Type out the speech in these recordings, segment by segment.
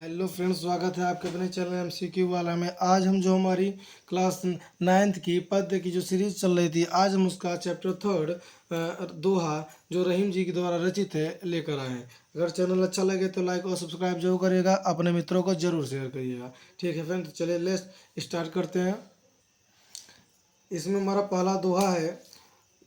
Hello friends, स्वागत है आपके अपने चैनल एमसीक्यू वाला में। आज हम जो हमारी क्लास नाइन्थ की पद्य की जो सीरीज चल रही थी, आज हम उसका चैप्टर थर्ड दोहा जो रहीम जी के द्वारा रचित है लेकर आए हैं। अगर चैनल अच्छा लगे तो लाइक और सब्सक्राइब जरूर करिएगा, अपने मित्रों को जरूर शेयर करिएगा। ठीक है फ्रेंड्स, चलिए लेट्स स्टार्ट करते हैं। इसमें हमारा पहला दोहा है,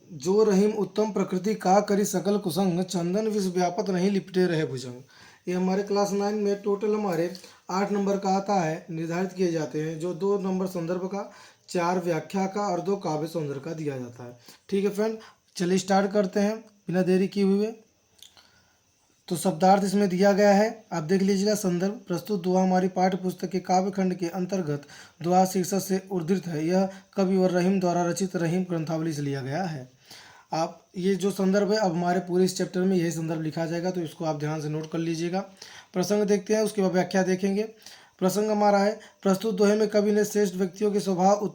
जो रहीम उत्तम प्रकृति का करी सकल कुसंग, चंदन विष व्यापत नहीं लिपटे रहे भुजंग। ये हमारे क्लास 9 में टोटल हमारे 8 नंबर का आता है, निर्धारित किए जाते हैं, जो 2 नंबर संदर्भ का, 4 व्याख्या का और 2 काव्य सौंदर्य का दिया जाता है। ठीक है फ्रेंड, चलिए स्टार्ट करते हैं बिना देरी किए हुए। तो शब्दार्थ इसमें दिया गया है, आप देख लीजिएगा। संदर्भ, प्रस्तुत दोहा हमारी पाठ्य पुस्तक के काव्य खंड के अंतर्गत दोहा शीर्षक से उद्धृत है। यह कवि और रहीम द्वारा रचित रहीम ग्रंथावली से लिया गया है। आप ये जो संदर्भ है, अब हमारे पूरे इस चैप्टर में यही संदर्भ लिखा जाएगा, तो इसको आप ध्यान से नोट कर लीजिएगा। प्रसंग देखते हैं, उसके बाद व्याख्या देखेंगे। प्रसंग हमारा है, प्रस्तुत दोहे में कवि ने श्रेष्ठ व्यक्तियों के स्वभाव,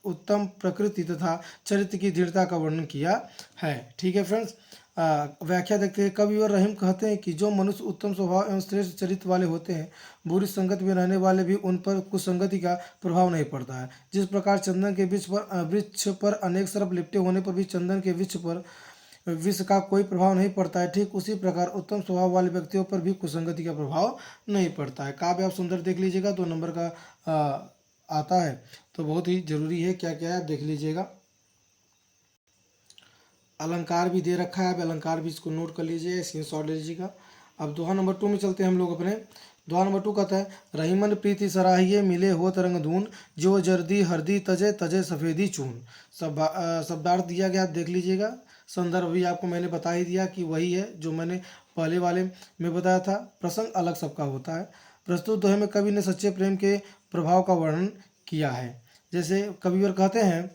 उत्तम प्रकृति तथा चरित्र की दृढ़ता का वर्णन किया है। ठीक है फ्रेंड्स, व्याख्या देखते हैं। कवि और रहीम कहते हैं कि जो मनुष्य उत्तम स्वभाव एवं श्रेष्ठ चरित्र वाले होते हैं, बुरी संगत में रहने वाले भी उन पर कुसंगति का प्रभाव नहीं पड़ता है। जिस प्रकार चंदन के वृक्ष पर अनेक सर्प लिपटे होने पर भी चंदन के वृक्ष पर विष का कोई प्रभाव नहीं पड़ता है, ठीक उसी प्रकार उत्तम स्वभाव वाले व्यक्तियों पर भी कुसंगति का प्रभाव नहीं पड़ता है। काव्य आप सुंदर देख लीजिएगा, 2 नंबर का आता है, तो बहुत ही जरूरी है। क्या क्या है आप देख लीजिएगा। अलंकार भी दे रखा है, अब अलंकार भी इसको नोट कर लीजिए, स्क्रीनशॉट ले लीजिएगा। अब दोहा नंबर 2 में चलते हैं हम लोग अपने। दोहा नंबर 2 कहता है, रहीमन प्रीति सराहिए मिले हो तरंग धून, जो जर्दी हरदी तजे तजे सफ़ेदी चून। शब्दार्थ दिया गया, आप देख लीजिएगा। संदर्भ भी आपको मैंने बता ही दिया कि वही है जो मैंने पहले वाले में बताया था। प्रसंग अलग सबका होता है। प्रस्तुत दोहे में कवि ने सच्चे प्रेम के प्रभाव का वर्णन किया है। जैसे कविवर कहते हैं,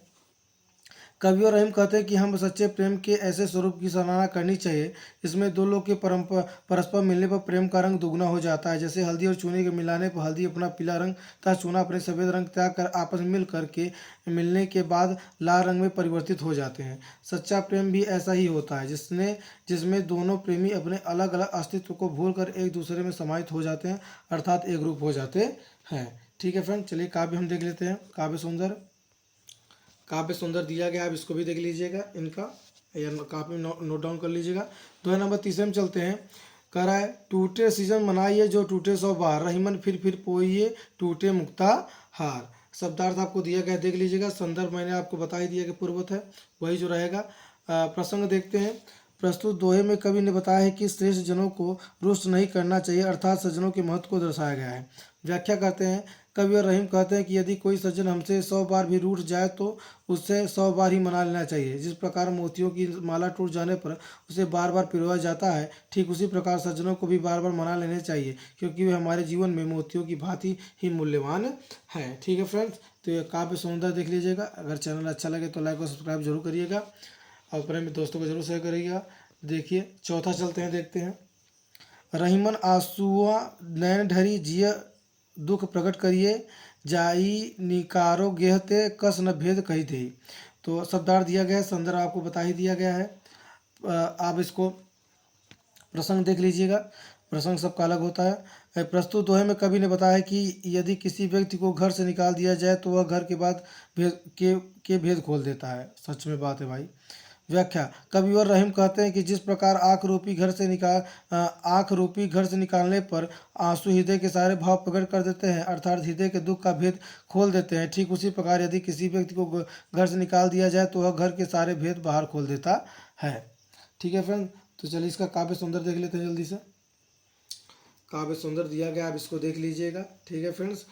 कवि और रहीम कहते हैं कि हम सच्चे प्रेम के ऐसे स्वरूप की सराहना करनी चाहिए, इसमें दो लोग के परस्पर मिलने पर प्रेम का रंग दुगना हो जाता है। जैसे हल्दी और चूने के मिलाने पर हल्दी अपना पीला रंग तथा चूना अपने सफ़ेद रंग त्याग कर आपस में मिल करके मिलने के बाद लाल रंग में परिवर्तित हो जाते हैं। सच्चा प्रेम भी ऐसा ही होता है, जिसमें दोनों प्रेमी अपने अलग अलग अस्तित्व को भूल कर एक दूसरे में समाहित हो जाते हैं, अर्थात एक रूप हो जाते हैं। ठीक है फ्रेंड, चलिए काव्य हम देख लेते हैं। काव्य सुंदर दिया गया, आप इसको भी देख लीजिएगा, इनका या काफी नोट डाउन कर लीजिएगा। दोहे नंबर 3 में चलते हैं। कह रहा है, टूटे सीजन मनाइए जो टूटे सौ बार, रहीमन फिर पोइए टूटे मुक्ता हार। शब्दार्थ आपको दिया गया, देख लीजिएगा। संदर्भ मैंने आपको बता ही दिया कि पूर्ववत है, वही जो रहेगा। प्रसंग देखते हैं। प्रस्तुत दोहे में कवि ने बताया है कि श्रेष्ठ जनों को रुष्ट नहीं करना चाहिए, अर्थात सज्जनों के महत्व को दर्शाया गया है। व्याख्या करते हैं, कवि और रहीम कहते हैं कि यदि कोई सज्जन हमसे 100 बार भी रूठ जाए तो उससे 100 बार ही मना लेना चाहिए। जिस प्रकार मोतियों की माला टूट जाने पर उसे बार बार पिरोया जाता है, ठीक उसी प्रकार सज्जनों को भी बार बार मना लेने चाहिए, क्योंकि वे हमारे जीवन में मोतियों की भांति ही मूल्यवान है। ठीक है फ्रेंड्स, तो ये काव्य सौंदर्य देख लीजिएगा। अगर चैनल अच्छा लगे तो लाइक और सब्सक्राइब जरूर करिएगा और अपने दोस्तों को जरूर शेयर करिएगा। देखिए चौथा चलते हैं, देखते हैं। रहीमन आंसुआ नैन ढरी जिय दुख प्रकट करिए, जाई निकारो गेहते कस न भेद कही दे। तो शब्दार्थ दिया गया है, संदर्भ आपको बता ही दिया गया है। आप इसको प्रसंग देख लीजिएगा, प्रसंग सबका अलग होता है। प्रस्तुत दोहे में कवि ने बताया है कि यदि किसी व्यक्ति को घर से निकाल दिया जाए तो वह घर के बाद भेद खोल देता है। सच में बात है भाई। व्याख्या, कवि और रहीम कहते हैं कि जिस प्रकार आँख रूपी घर से निकालने पर आंसू हृदय के सारे भाव प्रकट कर देते हैं, अर्थात हृदय के दुख का भेद खोल देते हैं, ठीक उसी प्रकार यदि किसी व्यक्ति को घर से निकाल दिया जाए तो वह घर के सारे भेद बाहर खोल देता है। ठीक है फ्रेंड, तो चलिए इसका काव्य सुंदर देख लेते हैं जल्दी से। काव्य सुंदर दिया गया, आप इसको देख लीजिएगा। ठीक है फ्रेंड्स,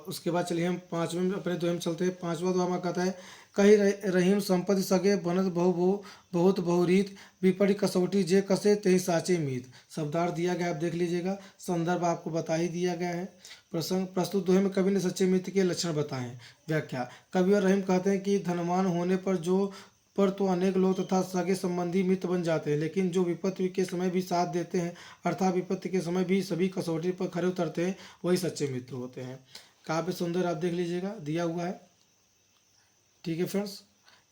उसके बाद चलिए हम 5वें में अपने दोहे में चलते हैं। 5वां दोहा कहता है, कही रहीम संपत्ति सगे बनत बहुत बहुरीत, विपरी कसौटी जे कसे तेहि साचे मीत। शब्दार्थ दिया गया, आप देख लीजिएगा। संदर्भ आपको बता ही दिया गया है। प्रस्तुत दोहे में कवि ने सच्चे मित्र के लक्षण बताए हैं। व्याख्या, कवि और रहीम कहते हैं कि धनवान होने पर तो अनेक लोग तथा सगे संबंधी मित्र बन जाते हैं, लेकिन जो विपत्ति के समय भी साथ देते हैं, अर्थात विपत्ति के समय भी सभी कसौटी पर खरे उतरते हैं, वही सच्चे मित्र होते हैं। काव्य सुंदर आप देख लीजिएगा, दिया हुआ है। ठीक है फ्रेंड्स,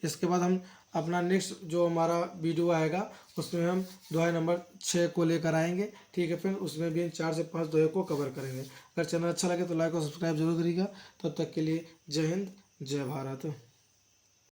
इसके बाद हम अपना नेक्स्ट जो हमारा वीडियो आएगा उसमें हम दोहा नंबर 6 को लेकर आएंगे। ठीक है फ्रेंड, उसमें भी 4 से 5 दोहे को कवर करेंगे। अगर चैनल अच्छा लगे तो लाइक और सब्सक्राइब जरूर करिएगा। तब तक के लिए जय हिंद, जय भारत।